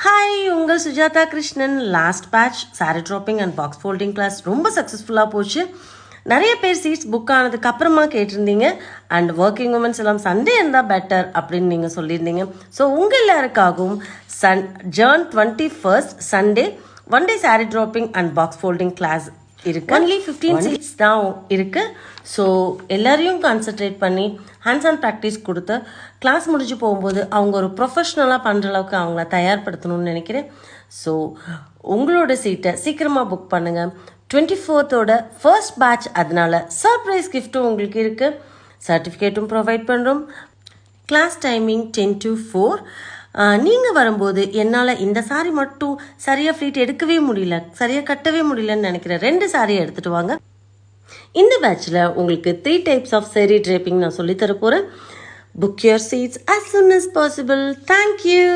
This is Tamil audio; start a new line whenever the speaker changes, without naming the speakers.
ஹாய், உங்கள் Sujatha Krishnan. Last batch sari draping and box folding class ரொம்ப சக்ஸஸ்ஃபுல்லாக போச்சு. நிறைய பேர் சீட்ஸ் புக் ஆனதுக்கு அப்புறமா கேட்டிருந்தீங்க. அண்ட் ஒர்க்கிங் உமன்ஸ் எல்லாம் சண்டே இருந்தால் பெட்டர் அப்படின்னு நீங்கள் சொல்லியிருந்தீங்க. ஸோ உங்கள் எல்லாருக்காகவும் June 21 Sunday one day sari draping and box folding class இருக்கு. ஒன்லி 15 சீட்ஸ் தான் இருக்கு. ஸோ எல்லாரையும் கான்சென்ட்ரேட் பண்ணி ஹேண்ட்ஸ் ஆன் ப்ராக்டிஸ் கொடுத்து கிளாஸ் முடிஞ்சு போகும்போது அவங்க ஒரு ப்ரொஃபஷ்னலாக பண்ணுற அளவுக்கு அவங்கள தயார்படுத்தணும்னு நினைக்கிறேன். ஸோ உங்களோட சீட்டை சீக்கிரமாக புக் பண்ணுங்கள். 24th ஃபர்ஸ்ட் பேட்ச், அதனால சர்ப்ரைஸ் கிஃப்ட்டும் உங்களுக்கு இருக்குது. சர்டிஃபிகேட்டும் ப்ரொவைட் பண்ணுறோம். Class timing 10 to 4. நீங்கள் வரும்போது என்னால் இந்த சாரி மட்டும் சரியாக ஃப்ளீட் எடுக்கவே முடியல, சரியாக கட்டவே முடியலன்னு நினைக்கிறேன். 2 சாரியை எடுத்துகிட்டு வாங்க. இந்த பேட்சில் உங்களுக்கு 3 டைப்ஸ் ஆஃப் saree draping நான் சொல்லித்தர போகிறேன். Book your seats as soon as possible. Thank you.